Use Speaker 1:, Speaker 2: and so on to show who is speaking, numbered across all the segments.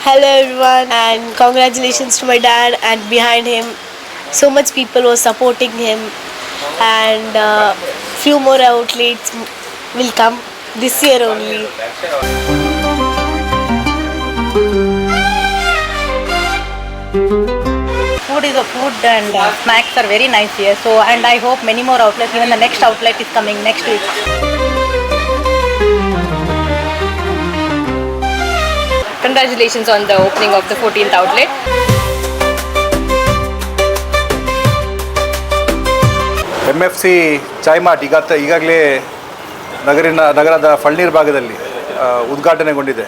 Speaker 1: Hello everyone, and congratulations to my dad. And behind him, so much people were supporting him, and few more outlets will come this year only.
Speaker 2: Food and snacks are very nice here. So, and I hope many more outlets. Even the next outlet is coming next week.
Speaker 3: Congratulations on the opening of the 14th outlet.
Speaker 4: MFC chai mart ಈಗಾಗಲೇ ನಗರದ ಫಳ್ನೀರ್ ಭಾಗದಲ್ಲಿ ಉದ್ಘಾಟನೆಗೊಂಡಿದೆ.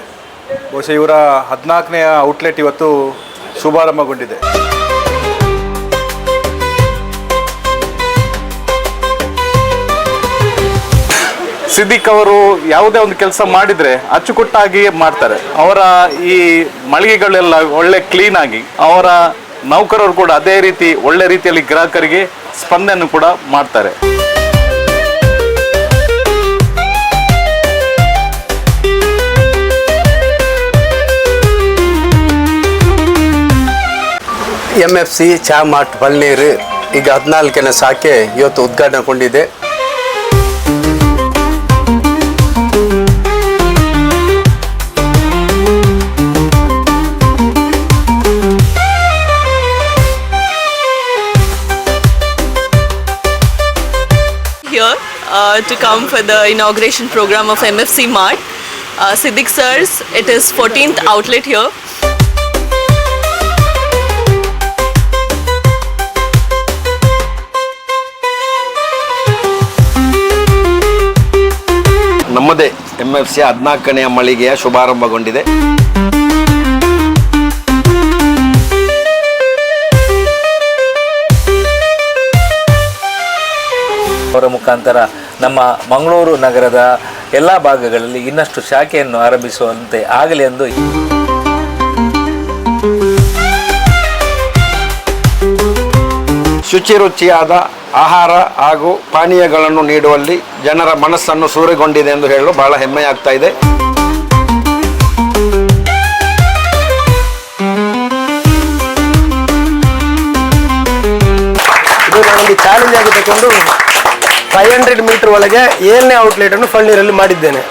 Speaker 4: ಬಹುಶಃ ಇವರ 14ನೇ outlet ಇವತ್ತು ಶುಭಾರಂಭಗೊಂಡಿದೆ.
Speaker 5: ಸಿದ್ದಿಕ್ ಅವರು ಯಾವುದೇ ಒಂದು ಕೆಲಸ ಮಾಡಿದರೆ ಅಚ್ಚುಕಟ್ಟಾಗಿ ಮಾಡ್ತಾರೆ. ಅವರ ಈ ಮಳಿಗೆಗಳೆಲ್ಲ ಒಳ್ಳೆ ಕ್ಲೀನ್ ಆಗಿ, ಅವರ ನೌಕರರು ಕೂಡ ಅದೇ ರೀತಿ ಒಳ್ಳೆ ರೀತಿಯಲ್ಲಿ ಗ್ರಾಹಕರಿಗೆ ಸ್ಪಂದನೆ ಕೂಡ ಮಾಡ್ತಾರೆ.
Speaker 6: MFC ಚಾ ಮಾರ್ಟ್ ಫಳ್ನೀರು ಈಗ 14ನೇ ಶಾಖೆ ಇವತ್ತು ಉದ್ಘಾಟನೆಗೊಂಡಿದೆ.
Speaker 7: Here to come for the inauguration program of MFC Mart. Siddiq Sirs, it is 14th outlet here.
Speaker 8: ನಮ್ಮದೇ MFC 14ನೇ ಮಳಿಗೆಯ ಶುಭಾರಂಭಗೊಂಡಿದೆ.
Speaker 9: ಅವರ ಮುಖಾಂತರ ನಮ್ಮ ಮಂಗಳೂರು ನಗರದ ಎಲ್ಲ ಭಾಗಗಳಲ್ಲಿ ಇನ್ನಷ್ಟು ಶಾಖೆಯನ್ನು ಆರಂಭಿಸುವಂತೆ ಆಗಲಿ ಎಂದು
Speaker 8: ಶುಚಿ ರುಚಿಯಾದ ಆಹಾರ ಹಾಗೂ ಪಾನೀಯಗಳನ್ನು ನೀಡುವಲ್ಲಿ ಜನರ ಮನಸ್ಸನ್ನು ಸೂರೆಗೊಂಡಿದೆ ಎಂದು ಹೇಳಲು ಬಹಳ ಹೆಮ್ಮೆಯಾಗ್ತಾ ಇದೆ.
Speaker 6: ಇದು ನಾನೊಂದು ಚಾಲೆಂಜ್ ಆಗಿ ತಗೊಂಡು 500 ಮೀಟರ್ ಒಳಗೆ 7ನೇ ಔಟ್ಲೆಟ್ ಅನ್ನು ಫಳ್ನೀರಲ್ಲಿ ಮಾಡಿದ್ದೇನೆ.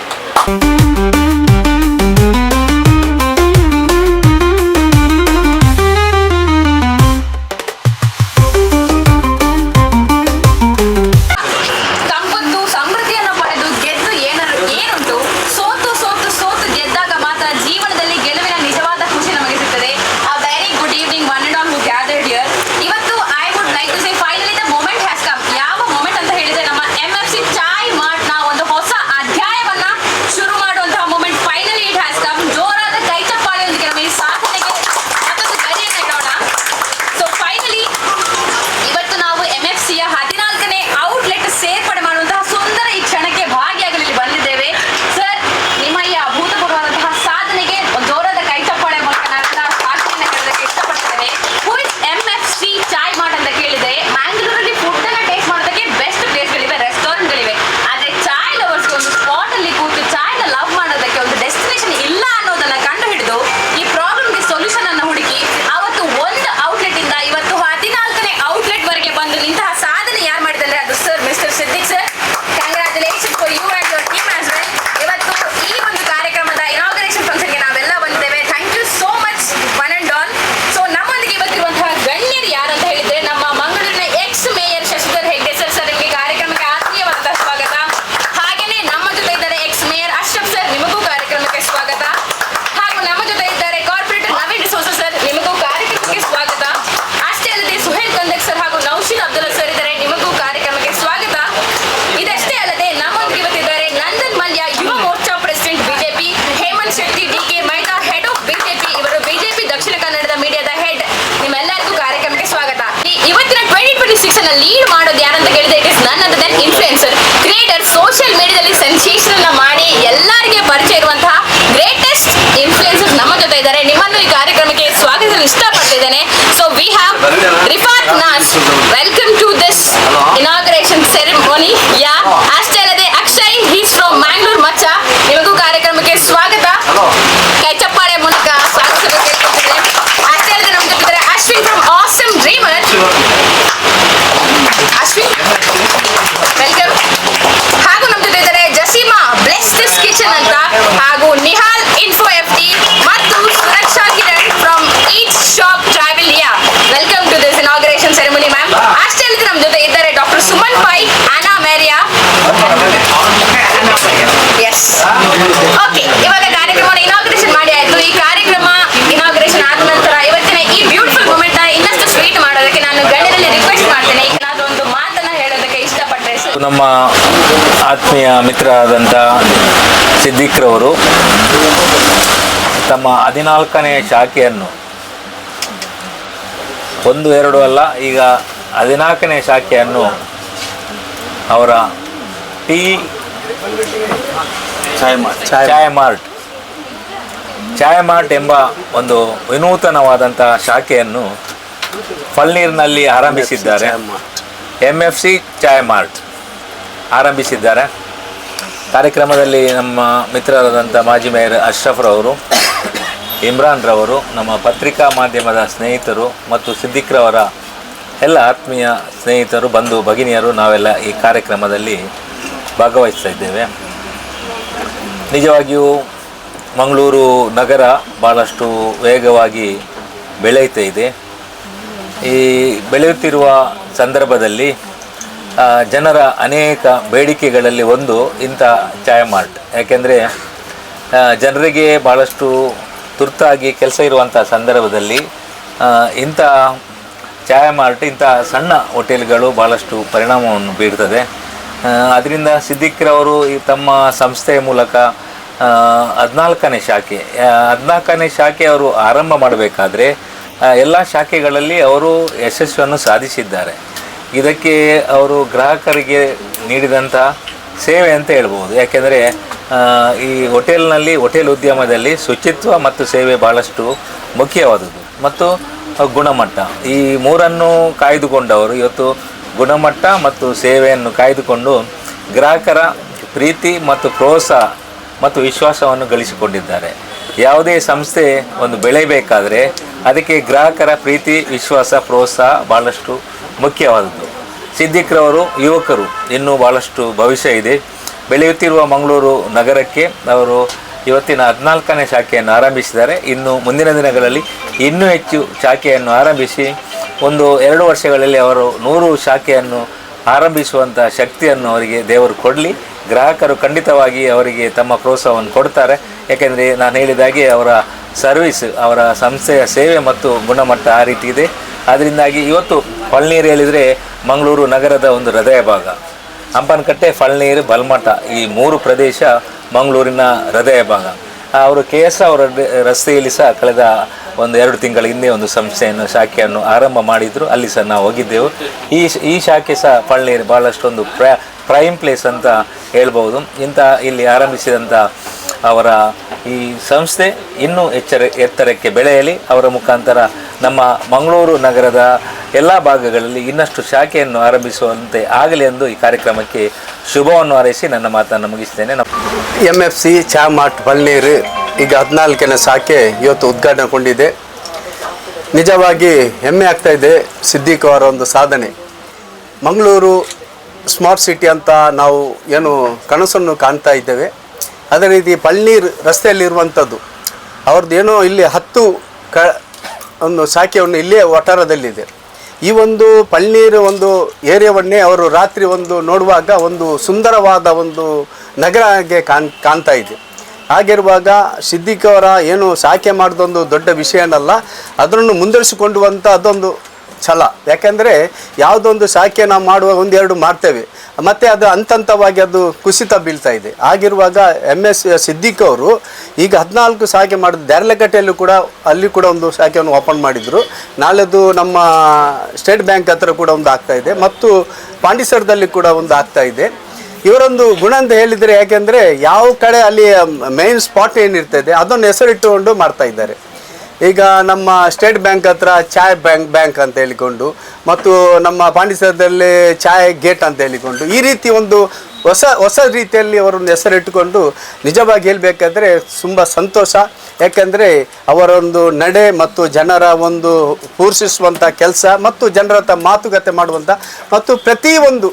Speaker 3: ಲೀಡ್ ಮಾಡೋದು ಯಾರಂತ ಕೇಳಿದ್ರೆ it is none other than influencer creator social ಮೀಡಿಯಾದಲ್ಲಿ ಸೆನ್ಸೇಷನ್ ಮಾಡಿ ಎಲ್ಲರಿಗೆ ಪರಿಚಯ ಇರುವಂತಹ ಗ್ರೇಟೆಸ್ಟ್ ಇನ್ಫ್ಲುಯೆನ್ಸರ್ಸ್ ನಮ್ಮ ಜೊತೆ ಇದ್ದಾರೆ. ನಿಮ್ಮನ್ನು ಈ ಕಾರ್ಯಕ್ರಮಕ್ಕೆ ಸ್ವಾಗತಿಸಲು ಇಷ್ಟಪಡ್ತಿದ್ದೇನೆ. So we have Rifath Naz, welcome to this inauguration ceremony. Yeah ಅಷ್ಟೇ ಅಲ್ಲದೆ ಅಕ್ಷಯ್, ಹೀಸ್ ಫ್ರಮ್ ಮ್ಯಾಂಗ್ಳೂರ್ ಮಚ್ಚ, ನಿಮಗೂ ಕಾರ್ಯಕ್ರಮಕ್ಕೆ ಸ್ವಾಗತ. ಕೈ ಚಪ್ಪಾಳೆ ಮೂಲಕ ಸ್ವಾಗತಿಸಬೇಕು.
Speaker 9: ಆತ್ಮೀಯ ಮಿತ್ರರಾದಂಥ ಸಿದ್ದಿಕ್ರವರು ತಮ್ಮ 14ನೇ ಶಾಖೆಯನ್ನು 1-2 ಅಲ್ಲ, ಈಗ 14ನೇ ಶಾಖೆಯನ್ನು ಅವರ ಚಾಯ್ ಮಾರ್ಟ್ ಎಂಬ ಒಂದು ವಿನೂತನವಾದಂಥ ಶಾಖೆಯನ್ನು ಫಳ್ನೀರಿನಲ್ಲಿ ಆರಂಭಿಸಿದ್ದಾರೆ. MFC ಚಾಯ್ ಮಾರ್ಟ್ ಆರಂಭಿಸಿದ್ದಾರೆ. ಕಾರ್ಯಕ್ರಮದಲ್ಲಿ ನಮ್ಮ ಮಿತ್ರರಾದಂಥ ಮಾಜಿ ಮೇಯರ್ ಅಶ್ರಫ್ರವರು, ಇಮ್ರಾನ್ರವರು, ನಮ್ಮ ಪತ್ರಿಕಾ ಮಾಧ್ಯಮದ ಸ್ನೇಹಿತರು ಮತ್ತು ಸಿದ್ದಿಕ್ರವರ ಎಲ್ಲ ಆತ್ಮೀಯ ಸ್ನೇಹಿತರು, ಬಂಧು ಭಗಿನಿಯರು ನಾವೆಲ್ಲ ಈ ಕಾರ್ಯಕ್ರಮದಲ್ಲಿ ಭಾಗವಹಿಸ್ತಾ ಇದ್ದೇವೆ. ನಿಜವಾಗಿಯೂ ಮಂಗಳೂರು ನಗರ ಭಾಳಷ್ಟು ವೇಗವಾಗಿ ಬೆಳೆಯುತ್ತಾ ಇದೆ. ಈ ಬೆಳೆಯುತ್ತಿರುವ ಸಂದರ್ಭದಲ್ಲಿ ಜನರ ಅನೇಕ ಬೇಡಿಕೆಗಳಲ್ಲಿ ಒಂದು ಇಂಥ ಚಾಯ್ ಮಾರ್ಟ್. ಯಾಕೆಂದರೆ ಜನರಿಗೆ ಭಾಳಷ್ಟು ತುರ್ತಾಗಿ ಕೆಲಸ ಇರುವಂಥ ಸಂದರ್ಭದಲ್ಲಿ ಇಂಥ ಚಾಯ್ ಮಾರ್ಟ್, ಇಂಥ ಸಣ್ಣ ಹೋಟೆಲ್ಗಳು ಭಾಳಷ್ಟು ಪರಿಣಾಮವನ್ನು ಬೀರ್ತದೆ. ಅದರಿಂದ ಸಿದ್ದಿಕ್ರವರು ತಮ್ಮ ಸಂಸ್ಥೆಯ ಮೂಲಕ 14ನೇ ಶಾಖೆ ಅವರು ಆರಂಭ ಮಾಡಬೇಕಾದ್ರೆ ಎಲ್ಲ ಶಾಖೆಗಳಲ್ಲಿ ಅವರು ಯಶಸ್ಸನ್ನು ಸಾಧಿಸಿದ್ದಾರೆ. ಇದಕ್ಕೆ ಅವರು ಗ್ರಾಹಕರಿಗೆ ನೀಡಿದಂಥ ಸೇವೆ ಅಂತ ಹೇಳ್ಬೋದು. ಯಾಕೆಂದರೆ ಈ ಹೋಟೆಲ್ ಉದ್ಯಮದಲ್ಲಿ ಶುಚಿತ್ವ ಮತ್ತು ಸೇವೆ ಭಾಳಷ್ಟು ಮುಖ್ಯವಾದದ್ದು ಮತ್ತು ಗುಣಮಟ್ಟ, ಈ ಮೂರನ್ನು ಕಾಯ್ದುಕೊಂಡವರು ಇವತ್ತು ಗುಣಮಟ್ಟ ಮತ್ತು ಸೇವೆಯನ್ನು ಕಾಯ್ದುಕೊಂಡು ಗ್ರಾಹಕರ ಪ್ರೀತಿ ಮತ್ತು ಪ್ರೋತ್ಸಾಹ ಮತ್ತು ವಿಶ್ವಾಸವನ್ನು ಗಳಿಸಿಕೊಂಡಿದ್ದಾರೆ. ಯಾವುದೇ ಸಂಸ್ಥೆ ಒಂದು ಬೆಳೆಯಬೇಕಾದ್ರೆ ಅದಕ್ಕೆ ಗ್ರಾಹಕರ ಪ್ರೀತಿ, ವಿಶ್ವಾಸ, ಪ್ರೋತ್ಸಾಹ ಭಾಳಷ್ಟು ಮುಖ್ಯವಾದದ್ದು. ಸಿದ್ದಿಕ್ರವರು ಯುವಕರು, ಇನ್ನೂ ಭಾಳಷ್ಟು ಭವಿಷ್ಯ ಇದೆ. ಬೆಳೆಯುತ್ತಿರುವ ಮಂಗಳೂರು ನಗರಕ್ಕೆ ಅವರು ಇವತ್ತಿನ 14ನೇ ಶಾಖೆಯನ್ನು ಆರಂಭಿಸಿದ್ದಾರೆ. ಇನ್ನು ಮುಂದಿನ ದಿನಗಳಲ್ಲಿ ಇನ್ನೂ ಹೆಚ್ಚು ಶಾಖೆಯನ್ನು ಆರಂಭಿಸಿ 1-2 ವರ್ಷಗಳಲ್ಲಿ ಅವರು 100 ಶಾಖೆಯನ್ನು ಆರಂಭಿಸುವಂಥ ಶಕ್ತಿಯನ್ನು ಅವರಿಗೆ ದೇವರು ಕೊಡಲಿ. ಗ್ರಾಹಕರು ಖಂಡಿತವಾಗಿ ಅವರಿಗೆ ತಮ್ಮ ಪ್ರೋತ್ಸಾಹವನ್ನು ಕೊಡ್ತಾರೆ. ಯಾಕೆಂದರೆ ನಾನು ಹೇಳಿದಾಗೆ ಅವರ ಸರ್ವಿಸ್, ಅವರ ಸಂಸ್ಥೆಯ ಸೇವೆ ಮತ್ತು ಗುಣಮಟ್ಟ ಆ ರೀತಿ ಇದೆ. ಅದರಿಂದಾಗಿ ಇವತ್ತು ಫಳ್ನೀರು ಹೇಳಿದರೆ ಮಂಗಳೂರು ನಗರದ ಒಂದು ಹೃದಯ ಭಾಗ. ಹಂಪನಕಟ್ಟೆ, ಫಳ್ನೀರು, ಬಲ್ಮಠ ಈ 3 ಪ್ರದೇಶ ಮಂಗಳೂರಿನ ಹೃದಯ ಭಾಗ. ಅವರು KS ಅವರ ರಸ್ತೆಯಲ್ಲಿ ಸಹ ಕಳೆದ 1-2 ತಿಂಗಳ ಹಿಂದೆ ಒಂದು ಶಾಖೆಯನ್ನು ಆರಂಭ ಮಾಡಿದರು. ಅಲ್ಲಿ ಸಹ ನಾವು ಹೋಗಿದ್ದೆವು. ಈ ಶಾಖೆ ಸಹ ಫಳ್ನೀರು ಭಾಳಷ್ಟೊಂದು ಪ್ರೈಮ್ ಪ್ಲೇಸ್ ಅಂತ ಹೇಳ್ಬೋದು. ಇಲ್ಲಿ ಆರಂಭಿಸಿದಂಥ ಅವರ ಈ ಸಂಸ್ಥೆ ಇನ್ನೂ ಎತ್ತರಕ್ಕೆ ಬೆಳೆಯಲಿ. ಅವರ ಮುಖಾಂತರ ನಮ್ಮ ಮಂಗಳೂರು ನಗರದ ಎಲ್ಲ ಭಾಗಗಳಲ್ಲಿ ಇನ್ನಷ್ಟು ಶಾಖೆಯನ್ನು ಆರಂಭಿಸುವಂತೆ ಆಗಲಿ ಎಂದು ಈ ಕಾರ್ಯಕ್ರಮಕ್ಕೆ ಶುಭವನ್ನು ಹಾರೈಸಿ ನನ್ನ ಮಾತನ್ನು ಮುಗಿಸ್ತೇನೆ.
Speaker 6: MFC ಚಾಯ್ ಮಾರ್ಟ್ ಫಳ್ನೀರು ಈಗ 14ನೇ ಶಾಖೆ ಇವತ್ತು ಉದ್ಘಾಟನೆಗೊಂಡಿದೆ. ನಿಜವಾಗಿ ಹೆಮ್ಮೆ ಆಗ್ತಾ ಇದೆ ಸಿದ್ದಿಕ್ ಅವರ ಒಂದು ಸಾಧನೆ. ಮಂಗಳೂರು ಸ್ಮಾರ್ಟ್ ಸಿಟಿ ಅಂತ ನಾವು ಏನು ಕನಸನ್ನು ಕಾಣ್ತಾ ಇದ್ದೇವೆ, ಅದೇ ರೀತಿ ಫಳ್ನೀರು ರಸ್ತೆಯಲ್ಲಿರುವಂಥದ್ದು ಅವ್ರದ್ದು ಏನೋ ಇಲ್ಲಿ 10 ಒಂದು ಶಾಖೆಯನ್ನು ಇಲ್ಲೇ ವಠಾರದಲ್ಲಿದೆ. ಈ ಒಂದು ಫಳ್ನೀರು ಒಂದು ಏರಿಯಾವನ್ನೇ ಅವರು ರಾತ್ರಿ ನೋಡುವಾಗ ಒಂದು ಸುಂದರವಾದ ಒಂದು ನಗರಗೆ ಕಾಣ್ತಾ ಇದೆ. ಹಾಗಿರುವಾಗ ಸಿದ್ದಿಕ್ ಅವರ ಏನು ಶಾಖೆ ಮಾಡೋದೊಂದು ದೊಡ್ಡ ವಿಷಯನಲ್ಲ, ಅದನ್ನು ಮುಂದುವರಿಸಿಕೊಂಡುವಂಥ ಅದೊಂದು ಛಲ. ಯಾಕೆಂದರೆ ಯಾವುದೊಂದು ಶಾಖೆ ನಾವು ಮಾಡುವಾಗ 1-2 ಮಾಡ್ತೇವೆ, ಮತ್ತು ಅದು ಹಂತವಾಗಿ ಅದು ಕುಸಿತ ಬೀಳ್ತಾ ಇದೆ. ಆಗಿರುವಾಗ ಸಿದ್ದಿಕ್ ಅವರು ಈಗ 14 ಶಾಖೆ ಮಾಡಿದ್ರು. ದ್ಯಾರ್ಲಕಟ್ಟೆಯಲ್ಲೂ ಕೂಡ ಅಲ್ಲಿ ಕೂಡ ಒಂದು ಶಾಖೆಯನ್ನು ಓಪನ್ ಮಾಡಿದರು. ನಾಳೆದು ನಮ್ಮ ಸ್ಟೇಟ್ ಬ್ಯಾಂಕ್ ಹತ್ರ ಕೂಡ ಒಂದು ಆಗ್ತಾ ಇದೆ, ಮತ್ತು ಪಾಂಡಿಸರದಲ್ಲಿ ಕೂಡ ಒಂದು ಆಗ್ತಾ ಇದೆ. ಇವರೊಂದು ಗುಣ ಅಂತ ಹೇಳಿದರೆ, ಯಾಕೆಂದರೆ ಯಾವ ಕಡೆ ಅಲ್ಲಿ ಮೇನ್ ಸ್ಪಾಟ್ ಏನಿರ್ತದೆ ಅದನ್ನು ಹೆಸರಿಟ್ಟುಕೊಂಡು ಮಾಡ್ತಾ ಇದ್ದಾರೆ. ಈಗ ನಮ್ಮ ಸ್ಟೇಟ್ ಬ್ಯಾಂಕ್ ಹತ್ರ ಚಾಯ್ ಬ್ಯಾಂಕ್ ಅಂತ ಹೇಳಿಕೊಂಡು, ಮತ್ತು ನಮ್ಮ ಪಾಂಡಿಸರದಲ್ಲಿ ಚಾಯ್ ಗೇಟ್ ಅಂತ ಹೇಳಿಕೊಂಡು, ಈ ರೀತಿ ಒಂದು ಹೊಸ ರೀತಿಯಲ್ಲಿ ಅವರೊಂದು ಹೆಸರಿಟ್ಟುಕೊಂಡು ನಿಜವಾಗಿ ಹೇಳಬೇಕಾದ್ರೆ ತುಂಬ ಸಂತೋಷ. ಯಾಕೆಂದರೆ ಅವರೊಂದು ನಡೆ ಮತ್ತು ಜನರ ಒಂದು ಪೂರೈಸುವಂಥ ಕೆಲಸ ಮತ್ತು ಜನರ ಹತ್ರ ಮಾತುಕತೆ ಮಾಡುವಂಥ, ಮತ್ತು ಪ್ರತಿಯೊಂದು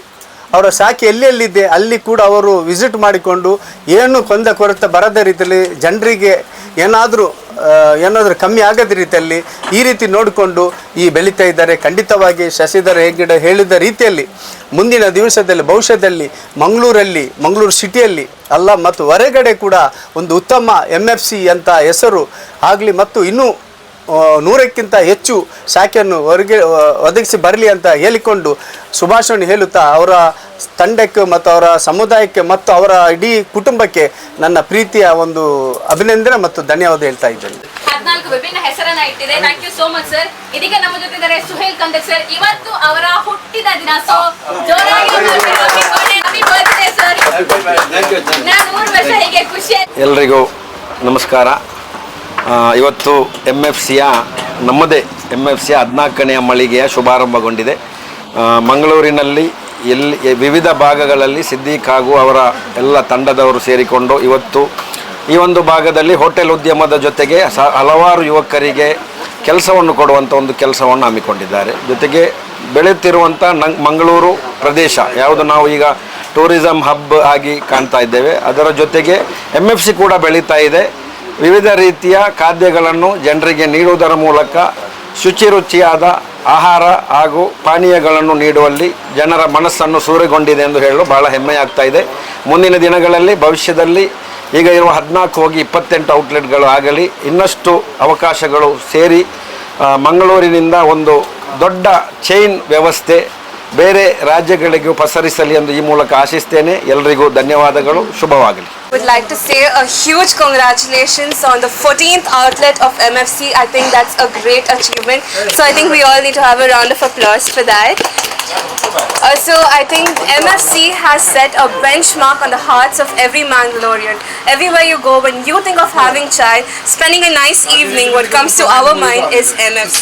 Speaker 6: ಅವರ ಶಾಖೆ ಎಲ್ಲೆಲ್ಲಿದೆ ಅಲ್ಲಿ ಕೂಡ ಅವರು ವಿಸಿಟ್ ಮಾಡಿಕೊಂಡು ಏನು ಕೊರತೆ ಬರದ ರೀತಿಯಲ್ಲಿ ಜನರಿಗೆ ಏನಾದರೂ ಕಮ್ಮಿ ಆಗದ ರೀತಿಯಲ್ಲಿ ಈ ರೀತಿ ನೋಡಿಕೊಂಡು ಬೆಳೀತಾ ಇದ್ದಾರೆ. ಖಂಡಿತವಾಗಿ ಶಶಿಧರ ಹೆಗ್ಗಡೆ ಹೇಳಿದ ರೀತಿಯಲ್ಲಿ ಮುಂದಿನ ದಿವಸದಲ್ಲಿ ಭವಿಷ್ಯದಲ್ಲಿ ಮಂಗಳೂರು ಸಿಟಿಯಲ್ಲಿ ಅಲ್ಲ ಮತ್ತು ಹೊರಗಡೆ ಕೂಡ ಒಂದು ಉತ್ತಮ MFC ಅಂತ ಹೆಸರು ಆಗಲಿ, ಮತ್ತು ಇನ್ನೂ 100ಕ್ಕಿಂತ ಹೆಚ್ಚು ಶಾಖೆಯನ್ನು ಒದಗಿಸಿ ಬರಲಿ ಅಂತ ಹೇಳಿಕೊಂಡು ಶುಭಾಶಯ ಹೇಳುತ್ತಾ ಅವರ ತಂಡಕ್ಕೆ ಮತ್ತು ಅವರ ಸಮುದಾಯಕ್ಕೆ ಮತ್ತು ಅವರ ಇಡೀ ಕುಟುಂಬಕ್ಕೆ ನನ್ನ ಪ್ರೀತಿಯ ಒಂದು ಅಭಿನಂದನೆ ಮತ್ತು ಧನ್ಯವಾದ ಹೇಳ್ತಾ ಇದ್ದೇನೆ.
Speaker 3: 14 ವಿಭಿನ್ನ ಹೆಸರನ್ನ ಇಟ್ಟಿದೆ. Thank you so much sir. ಇದೀಗ ನಮ್ಮ ಜೊತೆ ಇದ್ದಾರೆ ಸುಹೇಲ್ ಕಂದಕ್ ಸರ್. ಇವತ್ತು ಅವರ ಹುಟ್ಟಿದ ದಿನ. ಸೊ ಜೋರಾಗಿ ಹ್ಯಾಪಿ ಬರ್ತ್ಡೇ ಸರ್. ನಾನು 3 ವರ್ಷ ಹೀಗೆ ಖುಷಿ.
Speaker 8: ಎಲ್ರಿಗೂ ನಮಸ್ಕಾರ. ಇವತ್ತು ನಮ್ಮದೇ MFCಯ 14ನೇ ಮಳಿಗೆಯ ಶುಭಾರಂಭಗೊಂಡಿದೆ. ಮಂಗಳೂರಿನಲ್ಲಿ ವಿವಿಧ ಭಾಗಗಳಲ್ಲಿ ಸಿದ್ದಿಕ್ ಹಾಗೂ ಅವರ ಎಲ್ಲ ತಂಡದವರು ಸೇರಿಕೊಂಡು ಇವತ್ತು ಈ ಒಂದು ಭಾಗದಲ್ಲಿ ಹೋಟೆಲ್ ಉದ್ಯಮದ ಜೊತೆಗೆ ಹಲವಾರು ಯುವಕರಿಗೆ ಕೆಲಸವನ್ನು ಕೊಡುವಂಥ ಒಂದು ಕೆಲಸವನ್ನು ಹಮ್ಮಿಕೊಂಡಿದ್ದಾರೆ. ಜೊತೆಗೆ ಬೆಳೆಯುತ್ತಿರುವಂಥ ಮಂಗಳೂರು ಪ್ರದೇಶ ಯಾವುದು ನಾವು ಈಗ ಟೂರಿಸಂ ಹಬ್ ಆಗಿ ಕಾಣ್ತಾ ಇದ್ದೇವೆ, ಅದರ ಜೊತೆಗೆ MFC ಕೂಡ ಬೆಳೀತಾ ಇದೆ. ವಿವಿಧ ರೀತಿಯ ಖಾದ್ಯಗಳನ್ನು ಜನರಿಗೆ ನೀಡುವುದರ ಮೂಲಕ ಶುಚಿರುಚಿಯಾದ ಆಹಾರ ಹಾಗೂ ಪಾನೀಯಗಳನ್ನು ನೀಡುವಲ್ಲಿ ಜನರ ಮನಸ್ಸನ್ನು ಸೂರೆಗೊಂಡಿದೆ ಎಂದು ಹೇಳಲು ಬಹಳ ಹೆಮ್ಮೆಯಾಗ್ತಾ ಇದೆ. ಮುಂದಿನ ದಿನಗಳಲ್ಲಿ ಭವಿಷ್ಯದಲ್ಲಿ ಈಗ ಇರುವ 14 ಹೋಗಿ 28 ಔಟ್ಲೆಟ್ಗಳು ಆಗಲಿ, ಇನ್ನಷ್ಟು ಅವಕಾಶಗಳು ಸೇರಿ ಮಂಗಳೂರಿನಿಂದ ಒಂದು ದೊಡ್ಡ ಚೈನ್ ವ್ಯವಸ್ಥೆ ಬೇರೆ ರಾಜ್ಯಗಳಿಗೂ ಪಸರಿಸಲಿ ಎಂದು ಈ ಮೂಲಕ ಆಶಿಸ್ತೇನೆ. ಎಲ್ಲರಿಗೂ ಧನ್ಯವಾದಗಳು, ಶುಭವಾಗಲಿ.
Speaker 10: Would like to say a huge congratulations on the 14th outlet of MFC. I think that's a great achievement. So I think we all need to have a round of applause for that. Also, I think MFC has set a benchmark on the hearts of every Mangalorean. Everywhere you go, when you think of having chai, spending a nice evening, what comes to our mind is MFC.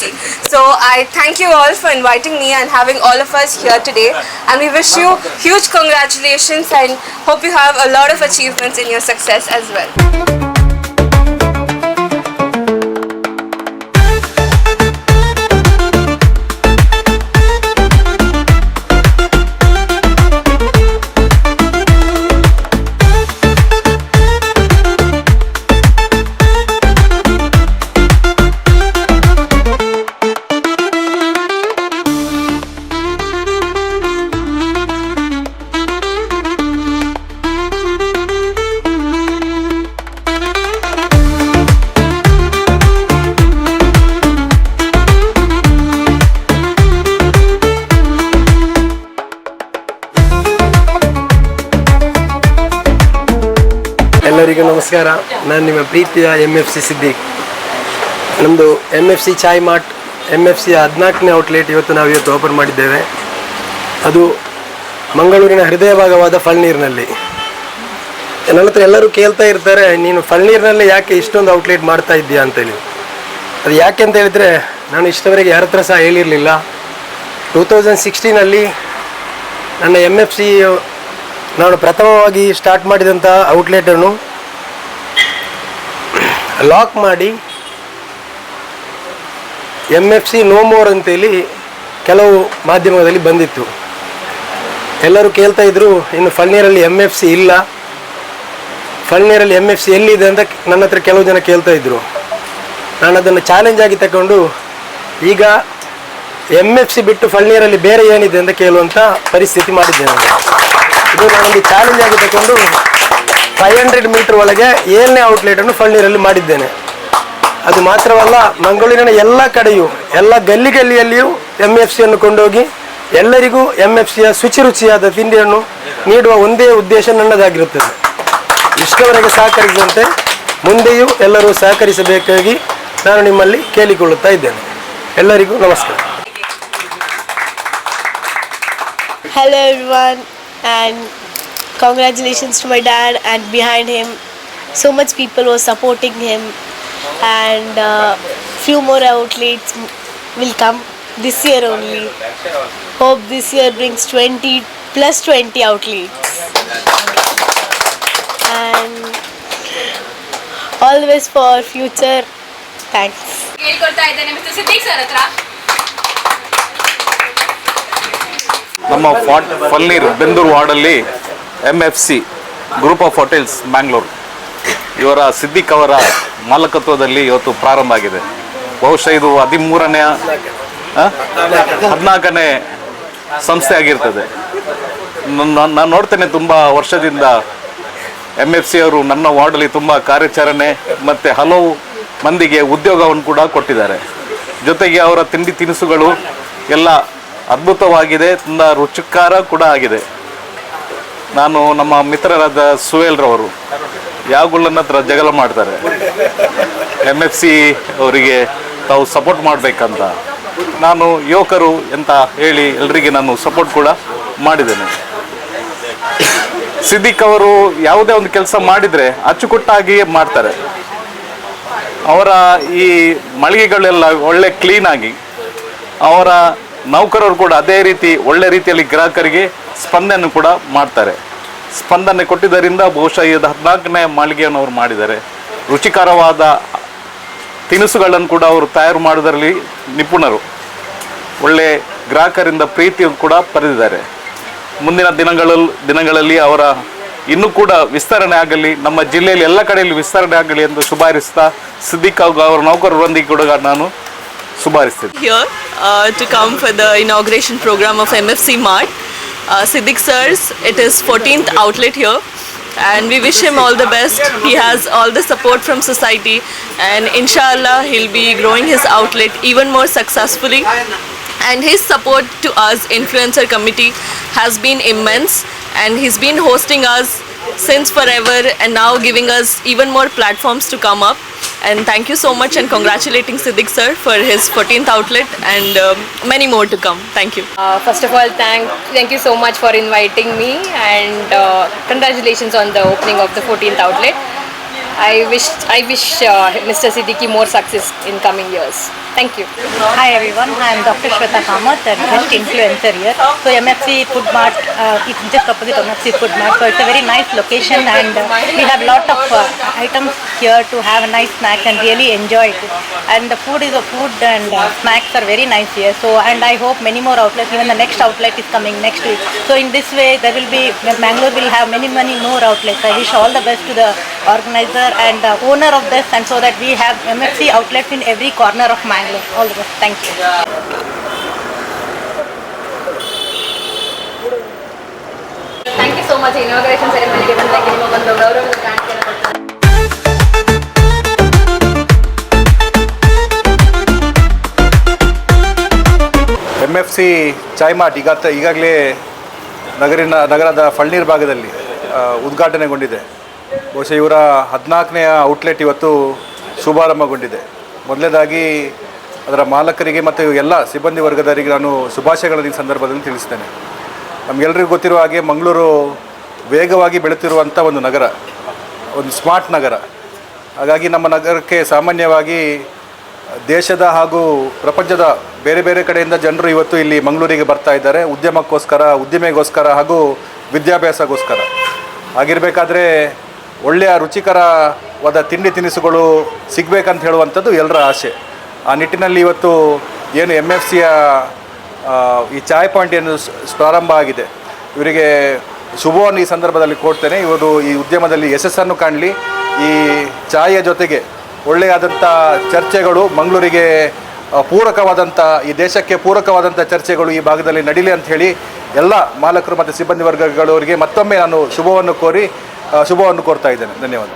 Speaker 10: So I thank you all for inviting me and having all of us here today. And we wish you huge congratulations and hope you have a lot of achievements in your success as well.
Speaker 11: ಎಲ್ಲರಿಗೂ ನಮಸ್ಕಾರ. ನಾನು ನಿಮ್ಮ ಪ್ರೀತಿಯ MFC Siddiq. ನಮ್ಮದು MFC ಚಾಯ್ mart MFCಯ 14ನೇ outlet ಇವತ್ತು open ಮಾಡಿದ್ದೇವೆ. ಅದು ಮಂಗಳೂರಿನ ಹೃದಯ ಭಾಗವಾದ ಫಳ್ನೀರಿನಲ್ಲಿ. ನನ್ನ ಹತ್ರ ಎಲ್ಲರೂ ಕೇಳ್ತಾ ಇರ್ತಾರೆ, ನೀನು ಫಳ್ನೀರಿನಲ್ಲಿ ಯಾಕೆ ಇಷ್ಟೊಂದು ಔಟ್ಲೆಟ್ ಮಾಡ್ತಾ ಇದ್ದೀಯಾ ಅಂತೇಳಿ. ಅದು ಯಾಕೆ ಅಂತ ಹೇಳಿದರೆ, ನಾನು ಇಷ್ಟವರೆಗೆ ಯಾರ ಹತ್ರ ಸಹ ಹೇಳಿರಲಿಲ್ಲ. 2016ನಲ್ಲಿ ನನ್ನ MFC ನಾನು ಪ್ರಥಮವಾಗಿ ಸ್ಟಾರ್ಟ್ ಮಾಡಿದಂಥ ಔಟ್ಲೆಟನ್ನು ಲಾಕ್ ಮಾಡಿ MFC ನೋ ಮೋರ್ ಅಂತೇಳಿ ಕೆಲವು ಮಾಧ್ಯಮದಲ್ಲಿ ಬಂದಿತ್ತು. ಎಲ್ಲರೂ ಕೇಳ್ತಾ ಇದ್ರು, ಇನ್ನು ಫಳ್ನೀರಲ್ಲಿ MFC ಇಲ್ಲ, ಫಳ್ನೀರಲ್ಲಿ MFC ಎಲ್ಲಿದೆ ಅಂತ ನನ್ನ ಹತ್ರ ಕೆಲವು ಜನ ಕೇಳ್ತಾ ಇದ್ರು. ನಾನು ಅದನ್ನು ಚಾಲೆಂಜ್ ಆಗಿ ತಗೊಂಡು ಈಗ MFC ಬಿಟ್ಟು ಫಳ್ನೀರಲ್ಲಿ ಬೇರೆ ಏನಿದೆ ಅಂತ ಕೇಳುವಂಥ ಪರಿಸ್ಥಿತಿ ಮಾಡಿದ್ದೇನೆ. ಇದು ನಾನೊಂದು ಚಾಲೆಂಜ್ ಆಗಿ ತಗೊಂಡು 500 ಮೀಟರ್ ಒಳಗೆ 7ನೇ ಔಟ್ಲೆಟನ್ನು ಫಳ್ನೀರಲ್ಲಿ ಮಾಡಿದ್ದೇನೆ. ಅದು ಮಾತ್ರವಲ್ಲ, ಮಂಗಳೂರಿನ ಎಲ್ಲ ಕಡೆಯೂ ಎಲ್ಲ ಗಲ್ಲಿಯಲ್ಲಿಯೂ MFCಯನ್ನು ಕೊಂಡೋಗಿ ಎಲ್ಲರಿಗೂ MFCಯ ಶುಚಿರುಚಿಯಾದ ತಿಂಡಿಯನ್ನು ನೀಡುವ ಒಂದೇ ಉದ್ದೇಶ ನನ್ನದಾಗಿರುತ್ತದೆ. ಇಷ್ಟವರೆಗೆ ಸಹಕರಿಸಿದಂತೆ ಮುಂದೆಯೂ ಎಲ್ಲರೂ ಸಹಕರಿಸಬೇಕಾಗಿ ನಾನು ನಿಮ್ಮಲ್ಲಿ ಕೇಳಿಕೊಳ್ಳುತ್ತಾ ಇದ್ದೇನೆ. ಎಲ್ಲರಿಗೂ ನಮಸ್ಕಾರ.
Speaker 1: Hello everyone, and congratulations to my dad, and behind him so much people were supporting him, and few more outlets will come this year only. Hope this year brings 20 plus 20 outlets, and all the best for future. Thanks.
Speaker 3: ಕೇಳಿಕೊಳ್ತಾ ಇದ್ದೇನೆ mister Siddiq sir ಹತ್ರ.
Speaker 5: ನಮ್ಮ ಫಳ್ನೀರು ಬೆಂದೂರು ವಾರ್ಡಲ್ಲಿ MFC group of hotels Mangalore ಇವರ ಸಿದ್ದಿಕ್ ಅವರ ಮಾಲಕತ್ವದಲ್ಲಿ ಇವತ್ತು ಪ್ರಾರಂಭ ಆಗಿದೆ. ಬಹುಶಃ ಇದು 14ನೇ ಸಂಸ್ಥೆ ಆಗಿರ್ತದೆ. ನಾನು ನೋಡ್ತೇನೆ, ತುಂಬ ವರ್ಷದಿಂದ MFC ಅವರು ನನ್ನ ವಾರ್ಡಲ್ಲಿ ತುಂಬ ಕಾರ್ಯಾಚರಣೆ ಮತ್ತು ಹಲವು ಮಂದಿಗೆ ಉದ್ಯೋಗವನ್ನು ಕೂಡ ಕೊಟ್ಟಿದ್ದಾರೆ. ಜೊತೆಗೆ ಅವರ ತಿಂಡಿ ತಿನಿಸುಗಳು ಎಲ್ಲ ಅದ್ಭುತವಾಗಿದೆ, ತುಂಬ ರುಚಿಕಾರ ಕೂಡ ಆಗಿದೆ. ನಾನು ನಮ್ಮ ಮಿತ್ರರಾದ ಸುವೇಲ್ರವರು ಯಾಗುಳ್ಳನ ಹತ್ರ ಜಗಳ ಮಾಡ್ತಾರೆ, MFC ಅವರಿಗೆ ತಾವು ಸಪೋರ್ಟ್ ಮಾಡಬೇಕಂತ. ನಾನು ಯುವಕರು ಅಂತ ಹೇಳಿ ಎಲ್ಲರಿಗೆ ನಾನು ಸಪೋರ್ಟ್ ಕೂಡ ಮಾಡಿದ್ದೇನೆ. ಸಿದ್ದಿಕ್ ಅವರು ಯಾವುದೇ ಒಂದು ಕೆಲಸ ಮಾಡಿದರೆ ಅಚ್ಚುಕಟ್ಟಾಗಿ ಮಾಡ್ತಾರೆ. ಅವರ ಈ ಮಳಿಗೆಗಳೆಲ್ಲ ಒಳ್ಳೆ ಕ್ಲೀನಾಗಿ, ಅವರ ನೌಕರರು ಕೂಡ ಅದೇ ರೀತಿ ಒಳ್ಳೆ ರೀತಿಯಲ್ಲಿ ಗ್ರಾಹಕರಿಗೆ ಸ್ಪಂದನೆ ಕೂಡ ಮಾಡ್ತಾರೆ. ಸ್ಪಂದನೆ ಕೊಟ್ಟಿದ್ದರಿಂದ ಬಹುಶಃ ಇದು 14ನೇ ಮಾಳಿಗೆಯನ್ನು ಅವರು ಮಾಡಿದ್ದಾರೆ. ರುಚಿಕರವಾದ ತಿನಿಸುಗಳನ್ನು ಕೂಡ ಅವರು ತಯಾರು ಮಾಡೋದರಲ್ಲಿ ನಿಪುಣರು. ಒಳ್ಳೆ ಗ್ರಾಹಕರಿಂದ ಪ್ರೀತಿಯನ್ನು ಕೂಡ ಪಡೆದಿದ್ದಾರೆ. ಮುಂದಿನ ದಿನಗಳಲ್ಲಿ ಅವರ ಇನ್ನೂ ಕೂಡ ವಿಸ್ತರಣೆ ಆಗಲಿ, ನಮ್ಮ ಜಿಲ್ಲೆಯಲ್ಲಿ ಎಲ್ಲ ಕಡೆಯಲ್ಲಿ ವಿಸ್ತರಣೆ ಆಗಲಿ ಎಂದು ಶುಭಾರಿಸ್ತಾ ಸಿದ್ದಿಕ್ ಅವರ ನೌಕರರೊಂದಿಗೆ ಕೂಡ ನಾನು ಶುಭಾರಿಸ್ತೇನೆ.
Speaker 7: Here to come for the inauguration program of MFC Mart. Siddiq sirs, it is 14th outlet here, and we wish him all the best. He has all the support from society, and inshallah he'll be growing his outlet even more successfully. And his support to us influencer committee has been immense, and he's been hosting us since forever and now giving us even more platforms to come up. And thank you so much, and congratulating Siddiq sir for his 14th outlet, and many more to come. Thank you.
Speaker 3: First of all, thank you so much for inviting me, and congratulations on the opening of the 14th outlet. I wish Mr. Siddiqui more success in coming years. Thank you.
Speaker 2: Hi everyone, I am Dr. Shweta Kamath, a guest influencer here. So MFC Food Mart, it's just opposite MFC Food Mart. So it's a very nice location, and we have lot of items here to have a nice snacks and really enjoy it. And the food and snacks are very nice here. So, and I hope many more outlets, even the next outlet is coming next week. So in this way, Mangalore will have many more outlets. I wish all the best to the organizer and the owner of this, and so that we have MFC outlets in every corner of Mangalore. All the best. Thank you.
Speaker 3: Thank you so much. Inauguration ceremony ಗೆ ಬಂದಕ್ಕೆ ನಿಮಗೊಂದು ಗೌರವದ ಕಾಣಿಕೆಯನ್ನು ಕೊಡ್ತೀನಿ.
Speaker 4: MFC ಚಾಯ್ mart ಈಗಾಗಲೇ ನಗರದ ಫಳ್ನೀರ್ ಭಾಗದಲ್ಲಿ ಉದ್ಘಾಟನೆಗೊಂಡಿದೆ. ಬಹುಶಃ ಇವರ 14ನೇ ಔಟ್ಲೆಟ್ ಇವತ್ತು ಶುಭಾರಂಭಗೊಂಡಿದೆ. ಮೊದಲನೇದಾಗಿ ಅದರ ಮಾಲಕರಿಗೆ ಮತ್ತು ಎಲ್ಲ ಸಿಬ್ಬಂದಿ ವರ್ಗದವರಿಗೆ ನಾನು ಶುಭಾಶಯಗಳನ್ನು ಈ ಸಂದರ್ಭದಲ್ಲಿ ತಿಳಿಸ್ತೇನೆ. ನಮಗೆಲ್ಲರಿಗೂ ಗೊತ್ತಿರುವ ಹಾಗೆ ಮಂಗಳೂರು ವೇಗವಾಗಿ ಬೆಳೆಯುತ್ತಿರುವಂಥ ಒಂದು ನಗರ, ಒಂದು ಸ್ಮಾರ್ಟ್ ನಗರ. ಹಾಗಾಗಿ ನಮ್ಮ ನಗರಕ್ಕೆ ಸಾಮಾನ್ಯವಾಗಿ ದೇಶದ ಹಾಗೂ ಪ್ರಪಂಚದ ಬೇರೆ ಬೇರೆ ಕಡೆಯಿಂದ ಜನರು ಇವತ್ತು ಇಲ್ಲಿ ಮಂಗಳೂರಿಗೆ ಬರ್ತಾ ಇದ್ದಾರೆ, ಉದ್ದಿಮೆಗೋಸ್ಕರ ಹಾಗೂ ವಿದ್ಯಾಭ್ಯಾಸಗೋಸ್ಕರ. ಆಗಿರಬೇಕಾದ್ರೆ ಒಳ್ಳೆಯ ರುಚಿಕರವಾದ ತಿಂಡಿ ತಿನಿಸುಗಳು ಸಿಗಬೇಕಂತ ಹೇಳುವಂಥದ್ದು ಎಲ್ಲರ ಆಸೆ. ಆ ನಿಟ್ಟಿನಲ್ಲಿ ಇವತ್ತು ಏನು MFCಯ ಈ ಚಾಯ್ ಪಾಯಿಂಟ್ ಏನು ಪ್ರಾರಂಭ ಆಗಿದೆ, ಇವರಿಗೆ ಶುಭವನ್ನು ಈ ಸಂದರ್ಭದಲ್ಲಿ ಕೊಡ್ತೇನೆ. ಇವರು ಈ ಉದ್ಯಮದಲ್ಲಿ ಯಶಸ್ಸನ್ನು ಕಾಣಲಿ. ಈ ಚಾಯ ಜೊತೆಗೆ ಒಳ್ಳೆಯಾದಂಥ ಚರ್ಚೆಗಳು, ಮಂಗಳೂರಿಗೆ ಪೂರಕವಾದಂಥ, ಈ ದೇಶಕ್ಕೆ ಪೂರಕವಾದಂಥ ಚರ್ಚೆಗಳು ಈ ಭಾಗದಲ್ಲಿ ನಡೀಲಿ ಅಂತ ಹೇಳಿ ಎಲ್ಲ ಮಾಲಕರು ಮತ್ತು ಸಿಬ್ಬಂದಿ ವರ್ಗಗಳವರಿಗೆ ಮತ್ತೊಮ್ಮೆ ನಾನು ಶುಭವನ್ನು ಕೋರ್ತಾ ಇದ್ದೇನೆ. ಧನ್ಯವಾದ.